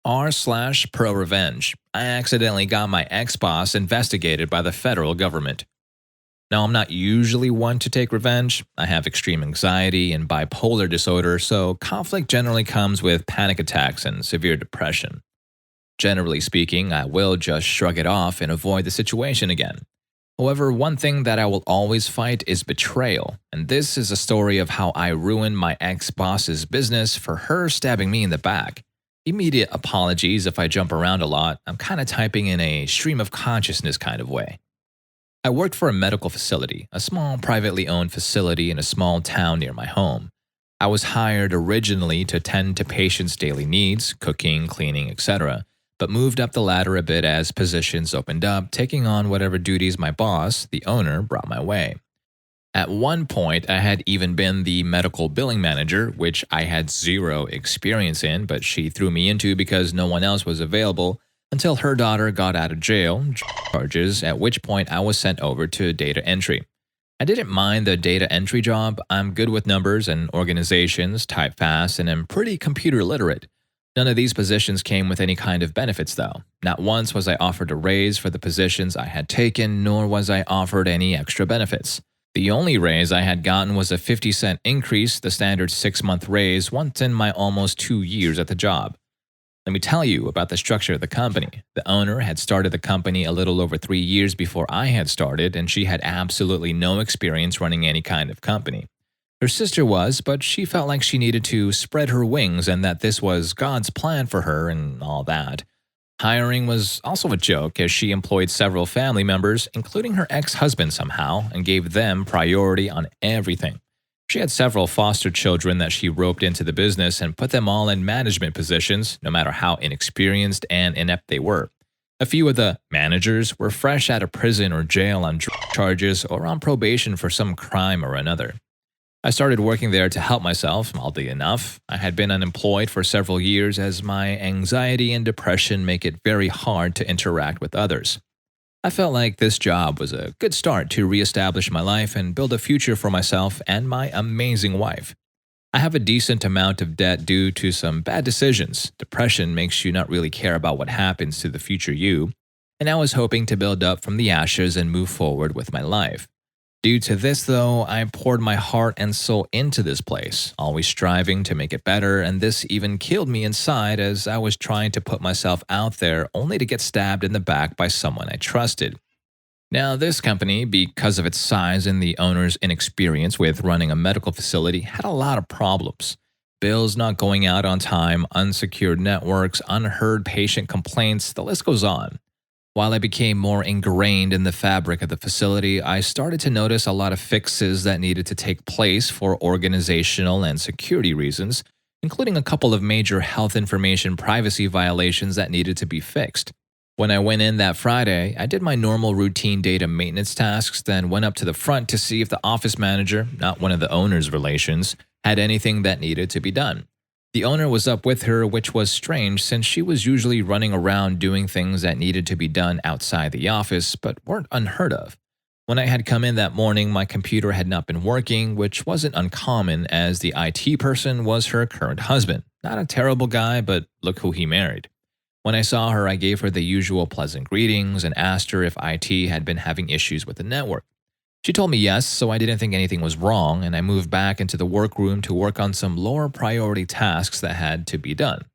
R/pro revenge. I accidentally got my ex-boss investigated by the federal government. Now, I'm not usually one to take revenge. I have extreme anxiety and bipolar disorder, so conflict generally comes with panic attacks and severe depression. Generally speaking, I will just shrug it off and avoid the situation again. However, one thing that I will always fight is betrayal, and this is a story of how I ruined my ex-boss's business for her stabbing me in the back. Immediate apologies if I jump around a lot. I'm kind of typing in a stream of consciousness kind of way. I worked for a medical facility, a small privately owned facility in a small town near my home. I was hired originally to tend to patients' daily needs, cooking, cleaning, etc., but moved up the ladder a bit as positions opened up, taking on whatever duties my boss, the owner, brought my way. At one point, I had even been the medical billing manager, which I had zero experience in, but she threw me into because no one else was available until her daughter got out of jail, charges, at which point I was sent over to data entry. I didn't mind the data entry job. I'm good with numbers and organizations, type fast, and am pretty computer literate. None of these positions came with any kind of benefits, though. Not once was I offered a raise for the positions I had taken, nor was I offered any extra benefits. The only raise I had gotten was a 50-cent increase, the standard 6-month raise, once in my almost 2 years at the job. Let me tell you about the structure of the company. The owner had started the company a little over 3 years before I had started, and she had absolutely no experience running any kind of company. Her sister was, but she felt like she needed to spread her wings and that this was God's plan for her and all that. Hiring was also a joke as she employed several family members, including her ex-husband somehow, and gave them priority on everything. She had several foster children that she roped into the business and put them all in management positions, no matter how inexperienced and inept they were. A few of the managers were fresh out of prison or jail on drug charges or on probation for some crime or another. I started working there to help myself, oddly enough. I had been unemployed for several years as my anxiety and depression make it very hard to interact with others. I felt like this job was a good start to reestablish my life and build a future for myself and my amazing wife. I have a decent amount of debt due to some bad decisions. Depression makes you not really care about what happens to the future you, and I was hoping to build up from the ashes and move forward with my life. Due to this, though, I poured my heart and soul into this place, always striving to make it better, and this even killed me inside as I was trying to put myself out there only to get stabbed in the back by someone I trusted. Now, this company, because of its size and the owner's inexperience with running a medical facility, had a lot of problems. Bills not going out on time, unsecured networks, unheard patient complaints, the list goes on. While I became more ingrained in the fabric of the facility, I started to notice a lot of fixes that needed to take place for organizational and security reasons, including a couple of major health information privacy violations that needed to be fixed. When I went in that Friday, I did my normal routine data maintenance tasks, then went up to the front to see if the office manager, not one of the owner's relations, had anything that needed to be done. The owner was up with her, which was strange since she was usually running around doing things that needed to be done outside the office but weren't unheard of. When I had come in that morning, my computer had not been working, which wasn't uncommon as the IT person was her current husband. Not a terrible guy, but look who he married. When I saw her, I gave her the usual pleasant greetings and asked her if IT had been having issues with the network. She told me yes, so I didn't think anything was wrong, and I moved back into the workroom to work on some lower priority tasks that had to be done.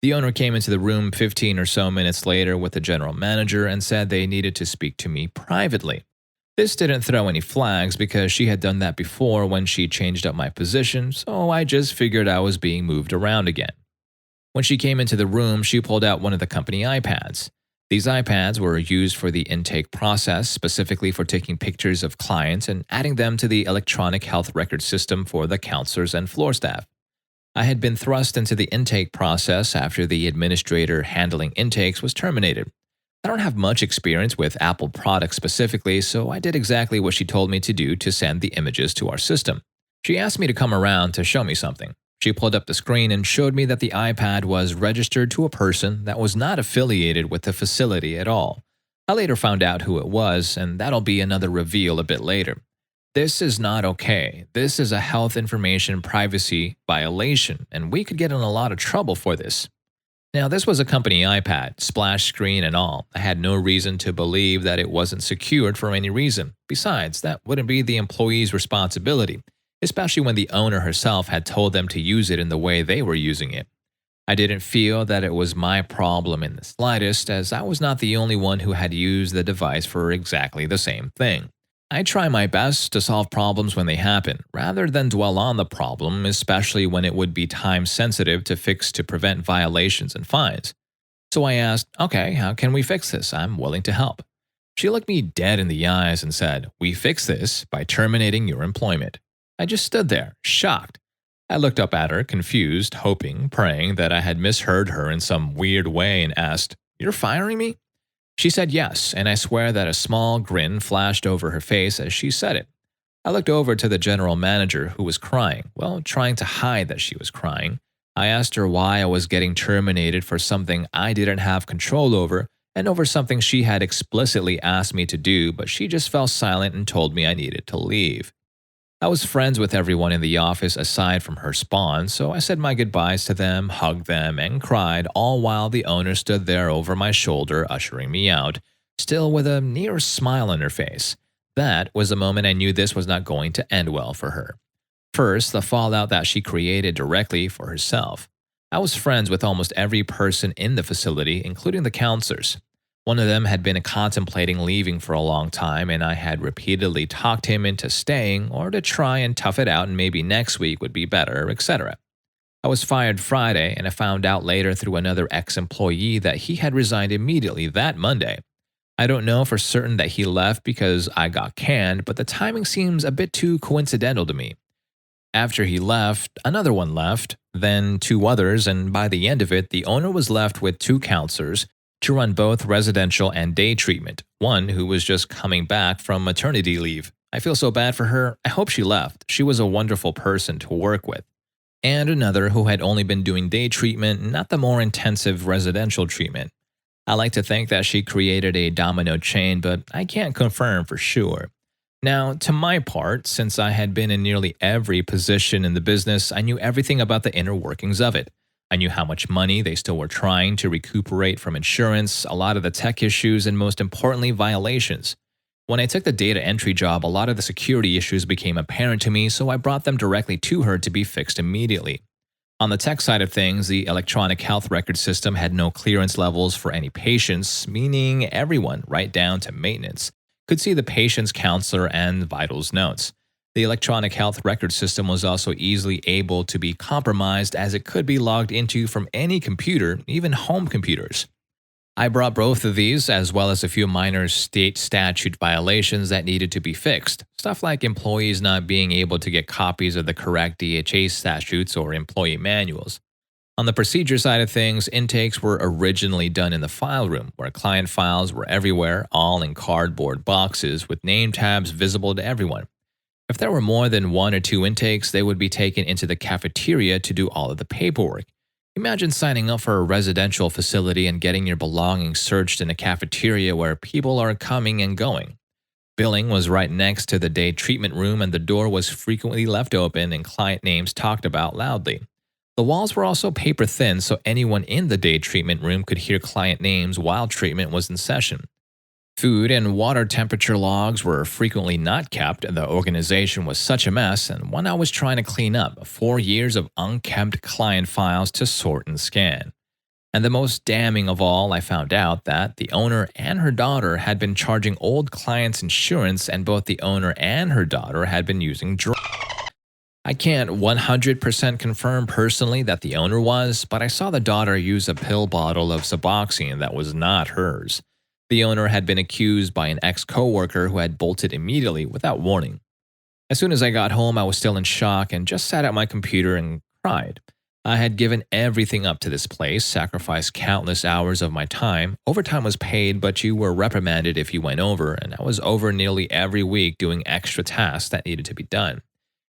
The owner came into the room 15 or so minutes later with the general manager and said they needed to speak to me privately. This didn't throw any flags because she had done that before when she changed up my position, so I just figured I was being moved around again. When she came into the room, she pulled out one of the company iPads. These iPads were used for the intake process, specifically for taking pictures of clients and adding them to the electronic health record system for the counselors and floor staff. I had been thrust into the intake process after the administrator handling intakes was terminated. I don't have much experience with Apple products specifically, so I did exactly what she told me to do to send the images to our system. She asked me to come around to show me something. She pulled up the screen and showed me that the iPad was registered to a person that was not affiliated with the facility at all. I later found out who it was, and that'll be another reveal a bit later. This is not okay. This is a health information privacy violation, and we could get in a lot of trouble for this. Now, this was a company iPad, splash screen and all. I had no reason to believe that it wasn't secured for any reason. Besides, that wouldn't be the employee's responsibility, especially when the owner herself had told them to use it in the way they were using it. I didn't feel that it was my problem in the slightest, as I was not the only one who had used the device for exactly the same thing. I try my best to solve problems when they happen, rather than dwell on the problem, especially when it would be time sensitive to fix to prevent violations and fines. So I asked, okay, how can we fix this? I'm willing to help. She looked me dead in the eyes and said, we fix this by terminating your employment. I just stood there, shocked. I looked up at her, confused, hoping, praying that I had misheard her in some weird way and asked, you're firing me? She said yes, and I swear that a small grin flashed over her face as she said it. I looked over to the general manager, who was crying, well, trying to hide that she was crying. I asked her why I was getting terminated for something I didn't have control over and over something she had explicitly asked me to do, but she just fell silent and told me I needed to leave. I was friends with everyone in the office aside from her spawn, so I said my goodbyes to them, hugged them, and cried, all while the owner stood there over my shoulder, ushering me out, still with a near smile on her face. That was the moment I knew this was not going to end well for her. First, the fallout that she created directly for herself. I was friends with almost every person in the facility, including the counselors. One of them had been contemplating leaving for a long time, and I had repeatedly talked him into staying or to try and tough it out and maybe next week would be better, etc. I was fired Friday, and I found out later through another ex-employee that he had resigned immediately that Monday. I don't know for certain that he left because I got canned, but the timing seems a bit too coincidental to me. After he left, another one left, then two others, and by the end of it, the owner was left with two counselors to run both residential and day treatment, one who was just coming back from maternity leave. I feel so bad for her. I hope she left. She was a wonderful person to work with. And another who had only been doing day treatment, not the more intensive residential treatment. I like to think that she created a domino chain, but I can't confirm for sure. Now, to my part, since I had been in nearly every position in the business, I knew everything about the inner workings of it. I knew how much money they still were trying to recuperate from insurance, a lot of the tech issues, and most importantly, violations. When I took the data entry job, a lot of the security issues became apparent to me, so I brought them directly to her to be fixed immediately. On the tech side of things, the electronic health record system had no clearance levels for any patients, meaning everyone, right down to maintenance, could see the patient's counselor and vitals notes. The electronic health record system was also easily able to be compromised as it could be logged into from any computer, even home computers. I brought both of these, as well as a few minor state statute violations that needed to be fixed. Stuff like employees not being able to get copies of the correct DHA statutes or employee manuals. On the procedure side of things, intakes were originally done in the file room, where client files were everywhere, all in cardboard boxes with name tabs visible to everyone. If there were more than one or two intakes, they would be taken into the cafeteria to do all of the paperwork. Imagine signing up for a residential facility and getting your belongings searched in a cafeteria where people are coming and going. Billing was right next to the day treatment room, and the door was frequently left open and client names talked about loudly. The walls were also paper thin, so anyone in the day treatment room could hear client names while treatment was in session. Food and water temperature logs were frequently not kept, and the organization was such a mess, and one I was trying to clean up, 4 years of unkempt client files to sort and scan. And the most damning of all, I found out that the owner and her daughter had been charging old clients insurance, and both the owner and her daughter had been using drugs. I can't 100% confirm personally that the owner was, but I saw the daughter use a pill bottle of Suboxone that was not hers. The owner had been accused by an ex-coworker who had bolted immediately without warning. As soon as I got home, I was still in shock and just sat at my computer and cried. I had given everything up to this place, sacrificed countless hours of my time. Overtime was paid, but you were reprimanded if you went over, and I was over nearly every week doing extra tasks that needed to be done.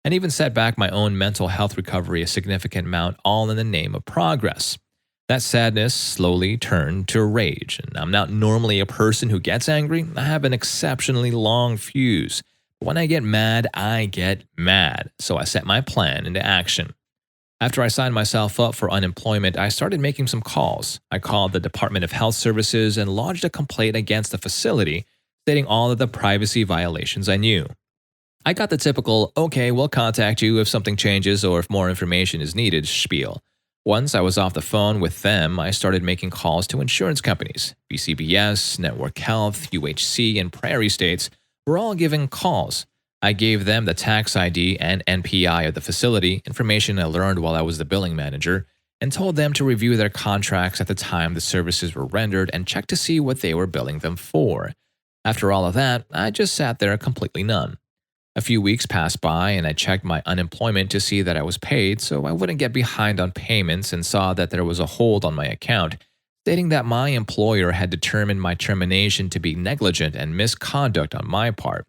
And even set back my own mental health recovery a significant amount, all in the name of progress. That sadness slowly turned to rage, and I'm not normally a person who gets angry. I have an exceptionally long fuse. But when I get mad, so I set my plan into action. After I signed myself up for unemployment, I started making some calls. I called the Department of Health Services and lodged a complaint against the facility, stating all of the privacy violations I knew. I got the typical, okay, we'll contact you if something changes or if more information is needed spiel. Once I was off the phone with them, I started making calls to insurance companies. BCBS, Network Health, UHC, and Prairie States were all giving calls. I gave them the tax ID and NPI of the facility, information I learned while I was the billing manager, and told them to review their contracts at the time the services were rendered and check to see what they were billing them for. After all of that, I just sat there completely numb. A few weeks passed by and I checked my unemployment to see that I was paid so I wouldn't get behind on payments and saw that there was a hold on my account, stating that my employer had determined my termination to be negligent and misconduct on my part.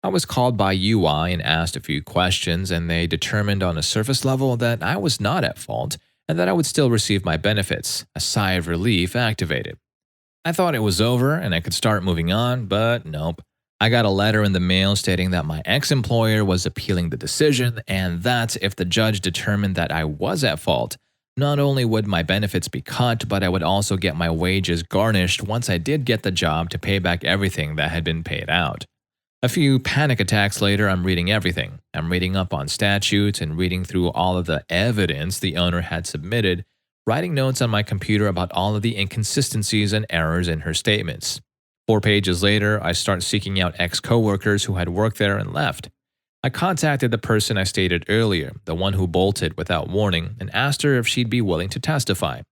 I was called by UI and asked a few questions, and they determined on a surface level that I was not at fault and that I would still receive my benefits. A sigh of relief activated. I thought it was over and I could start moving on, but nope. I got a letter in the mail stating that my ex-employer was appealing the decision and that if the judge determined that I was at fault, not only would my benefits be cut, but I would also get my wages garnished once I did get the job to pay back everything that had been paid out. A few panic attacks later, I'm reading everything. I'm reading up on statutes and reading through all of the evidence the owner had submitted, writing notes on my computer about all of the inconsistencies and errors in her statements. 4 pages later, I start seeking out ex-coworkers who had worked there and left. I contacted the person I stated earlier, the one who bolted without warning, and asked her if she'd be willing to testify.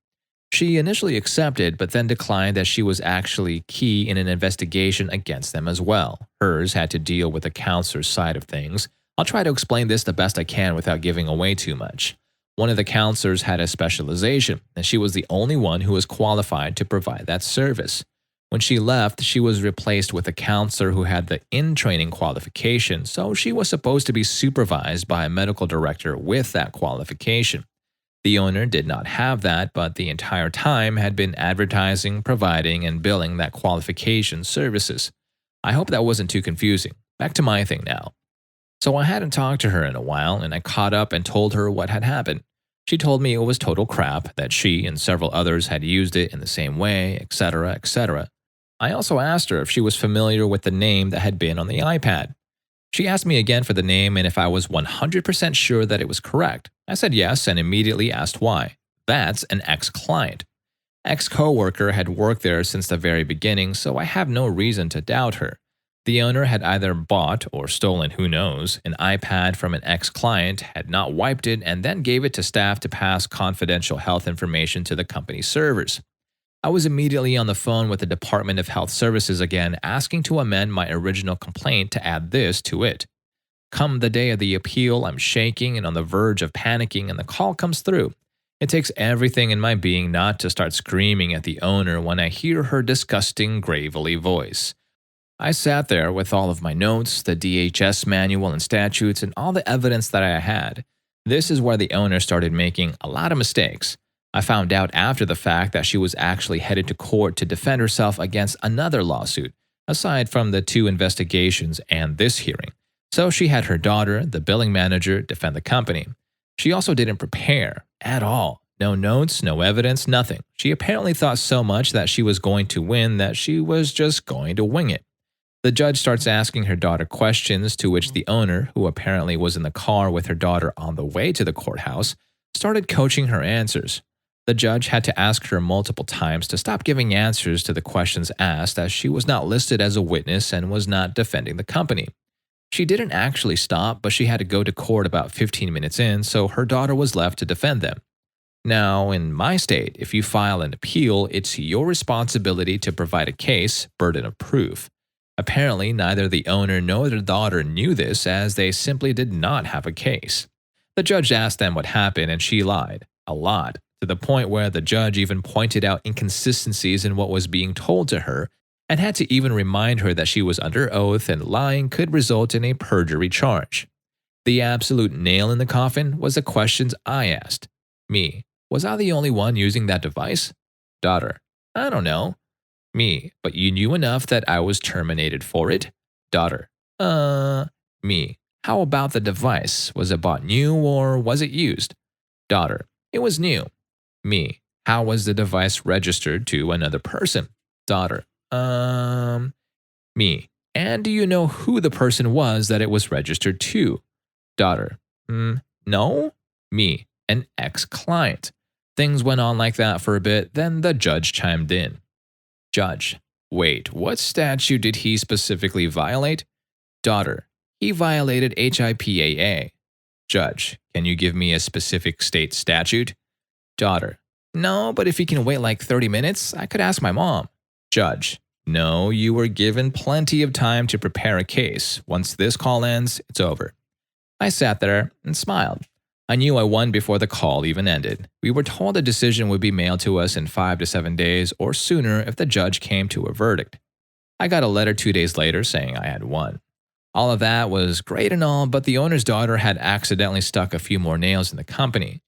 She initially accepted, but then declined as she was actually key in an investigation against them as well. Hers had to deal with the counselor's side of things. I'll try to explain this the best I can without giving away too much. One of the counselors had a specialization, and she was the only one who was qualified to provide that service. When she left, she was replaced with a counselor who had the in-training qualification, so she was supposed to be supervised by a medical director with that qualification. The owner did not have that, but the entire time had been advertising, providing, and billing that qualification services. I hope that wasn't too confusing. Back to my thing now. So I hadn't talked to her in a while, and I caught up and told her what had happened. She told me it was total crap, that she and several others had used it in the same way, etc., etc. I also asked her if she was familiar with the name that had been on the iPad. She asked me again for the name and if I was 100% sure that it was correct. I said yes and immediately asked why. That's an ex-client. Ex-coworker had worked there since the very beginning, so I have no reason to doubt her. The owner had either bought or stolen, who knows, an iPad from an ex-client, had not wiped it, and then gave it to staff to pass confidential health information to the company's servers. I was immediately on the phone with the Department of Health Services again, asking to amend my original complaint to add this to it. Come the day of the appeal, I'm shaking and on the verge of panicking, and the call comes through. It takes everything in my being not to start screaming at the owner when I hear her disgusting, gravelly voice. I sat there with all of my notes, the DHS manual and statutes, and all the evidence that I had. This is where the owner started making a lot of mistakes. I found out after the fact that she was actually headed to court to defend herself against another lawsuit, aside from the 2 investigations and this hearing. So she had her daughter, the billing manager, defend the company. She also didn't prepare at all. No notes, no evidence, nothing. She apparently thought so much that she was going to win that she was just going to wing it. The judge starts asking her daughter questions, to which the owner, who apparently was in the car with her daughter on the way to the courthouse, started coaching her answers. The judge had to ask her multiple times to stop giving answers to the questions asked, as she was not listed as a witness and was not defending the company. She didn't actually stop, but she had to go to court about 15 minutes in, so her daughter was left to defend them. Now, in my state, if you file an appeal, it's your responsibility to provide a case, burden of proof. Apparently, neither the owner nor the daughter knew this, as they simply did not have a case. The judge asked them what happened, and she lied. A lot. To the point where the judge even pointed out inconsistencies in what was being told to her and had to even remind her that she was under oath and lying could result in a perjury charge. The absolute nail in the coffin was the questions I asked. Me, was I the only one using that device? Daughter, I don't know. Me, but you knew enough that I was terminated for it? Daughter, me, how about the device? Was it bought new or was it used? Daughter. It was new. Me. How was the device registered to another person? Daughter. Me. And do you know who the person was that it was registered to? Daughter. No? Me. An ex-client. Things went on like that for a bit, then the judge chimed in. Judge. Wait, what statute did he specifically violate? Daughter. He violated HIPAA. Judge. Can you give me a specific state statute? Daughter. No, but if he can wait like 30 minutes, I could ask my mom. Judge. No, you were given plenty of time to prepare a case. Once this call ends, it's over. I sat there and smiled. I knew I won before the call even ended. We were told a decision would be mailed to us in 5 to 7 days or sooner if the judge came to a verdict. I got a letter 2 days later saying I had won. All of that was great and all, but the owner's daughter had accidentally stuck a few more nails in the company.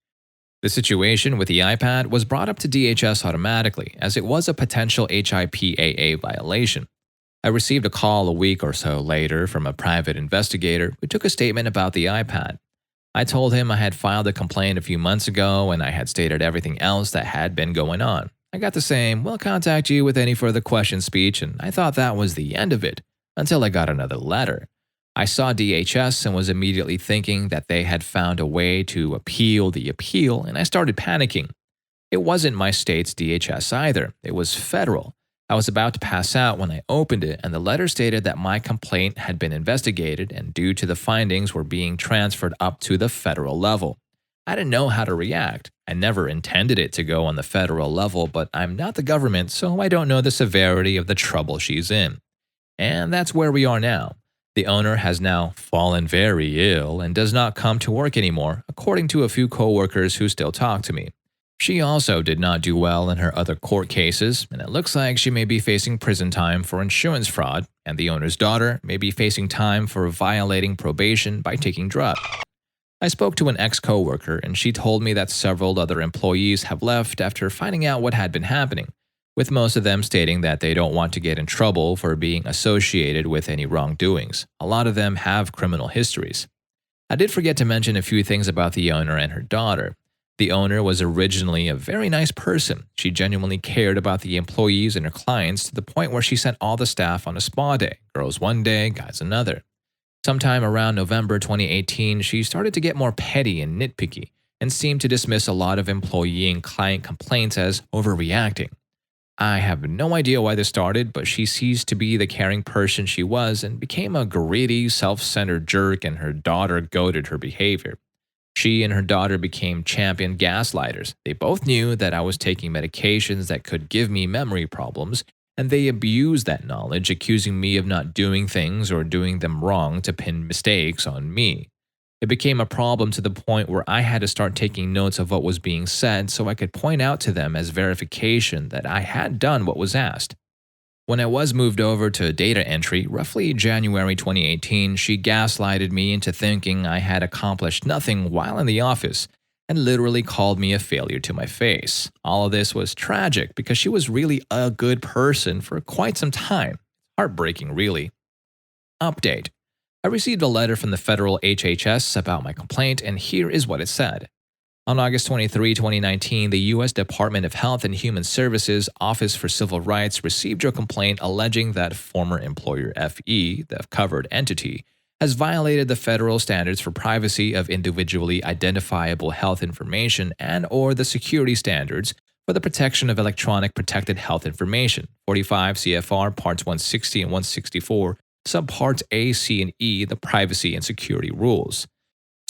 The situation with the iPad was brought up to DHS automatically, as it was a potential HIPAA violation. I received a call a week or so later from a private investigator who took a statement about the iPad. I told him I had filed a complaint a few months ago and I had stated everything else that had been going on. I got the same, "We'll contact you with any further questions" speech, and I thought that was the end of it, until I got another letter. I saw DHS and was immediately thinking that they had found a way to appeal the appeal, and I started panicking. It wasn't my state's DHS either, it was federal. I was about to pass out when I opened it, and the letter stated that my complaint had been investigated and due to the findings were being transferred up to the federal level. I didn't know how to react. I never intended it to go on the federal level, but I'm not the government, so I don't know the severity of the trouble she's in. And that's where we are now. The owner has now fallen very ill and does not come to work anymore, according to a few coworkers who still talk to me. She also did not do well in her other court cases, and it looks like she may be facing prison time for insurance fraud, and the owner's daughter may be facing time for violating probation by taking drugs. I spoke to an ex-coworker, and she told me that several other employees have left after finding out what had been happening, with most of them stating that they don't want to get in trouble for being associated with any wrongdoings. A lot of them have criminal histories. I did forget to mention a few things about the owner and her daughter. The owner was originally a very nice person. She genuinely cared about the employees and her clients to the point where she sent all the staff on a spa day, girls one day, guys another. Sometime around November 2018, she started to get more petty and nitpicky and seemed to dismiss a lot of employee and client complaints as overreacting. I have no idea why this started, but she ceased to be the caring person she was and became a greedy, self-centered jerk, and her daughter goaded her behavior. She and her daughter became champion gaslighters. They both knew that I was taking medications that could give me memory problems, and they abused that knowledge, accusing me of not doing things or doing them wrong to pin mistakes on me. It became a problem to the point where I had to start taking notes of what was being said so I could point out to them as verification that I had done what was asked. When I was moved over to data entry, roughly January 2018, she gaslighted me into thinking I had accomplished nothing while in the office and literally called me a failure to my face. All of this was tragic because she was really a good person for quite some time. Heartbreaking, really. Update. I received a letter from the federal HHS about my complaint, and here is what it said. On August 23, 2019, the U.S. Department of Health and Human Services Office for Civil Rights received your complaint alleging that former employer FE, the covered entity, has violated the federal standards for privacy of individually identifiable health information and/or the security standards for the protection of electronic protected health information, 45 CFR Parts 160 and 164, Subparts A, C, and E, the privacy and security rules.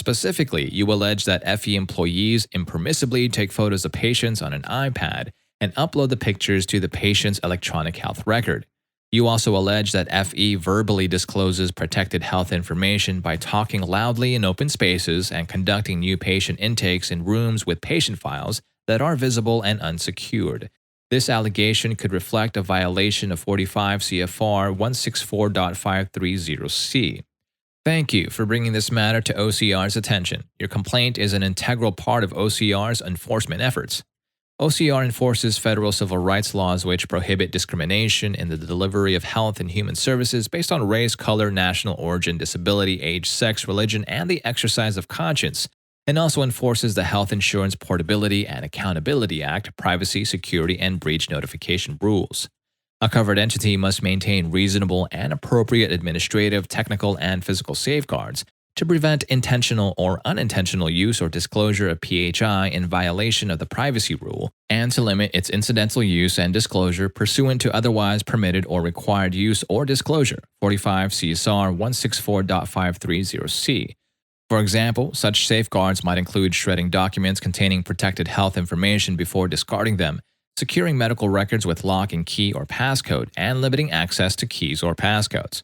Specifically, you allege that FE employees impermissibly take photos of patients on an iPad and upload the pictures to the patient's electronic health record. You also allege that FE verbally discloses protected health information by talking loudly in open spaces and conducting new patient intakes in rooms with patient files that are visible and unsecured. This allegation could reflect a violation of 45 CFR 164.530C. Thank you for bringing this matter to OCR's attention. Your complaint is an integral part of OCR's enforcement efforts. OCR enforces federal civil rights laws which prohibit discrimination in the delivery of health and human services based on race, color, national origin, disability, age, sex, religion, and the exercise of conscience, and also enforces the Health Insurance Portability and Accountability Act, privacy, security, and breach notification rules. A covered entity must maintain reasonable and appropriate administrative, technical, and physical safeguards to prevent intentional or unintentional use or disclosure of PHI in violation of the privacy rule, and to limit its incidental use and disclosure pursuant to otherwise permitted or required use or disclosure, 45 CSR 164.530C. For example, such safeguards might include shredding documents containing protected health information before discarding them, securing medical records with lock and key or passcode, and limiting access to keys or passcodes.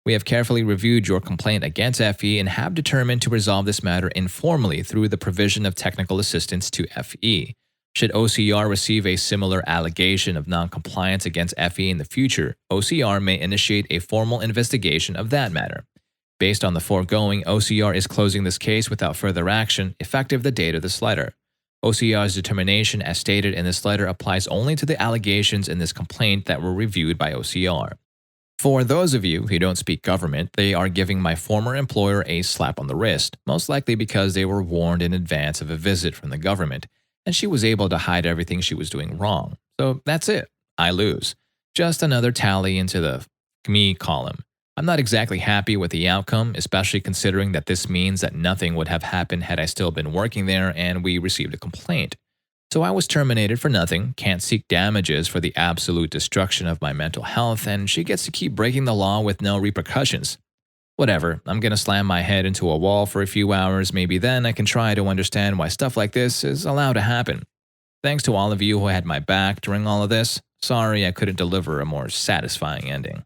We have carefully reviewed your complaint against FE and have determined to resolve this matter informally through the provision of technical assistance to FE. Should OCR receive a similar allegation of noncompliance against FE in the future, OCR may initiate a formal investigation of that matter. Based on the foregoing, OCR is closing this case without further action, effective the date of this letter. OCR's determination, as stated in this letter, applies only to the allegations in this complaint that were reviewed by OCR. For those of you who don't speak government, they are giving my former employer a slap on the wrist, most likely because they were warned in advance of a visit from the government, and she was able to hide everything she was doing wrong. So that's it. I lose. Just another tally into the me column. I'm not exactly happy with the outcome, especially considering that this means that nothing would have happened had I still been working there and we received a complaint. So I was terminated for nothing, can't seek damages for the absolute destruction of my mental health, and she gets to keep breaking the law with no repercussions. Whatever, I'm gonna slam my head into a wall for a few hours, maybe then I can try to understand why stuff like this is allowed to happen. Thanks to all of you who had my back during all of this. Sorry I couldn't deliver a more satisfying ending.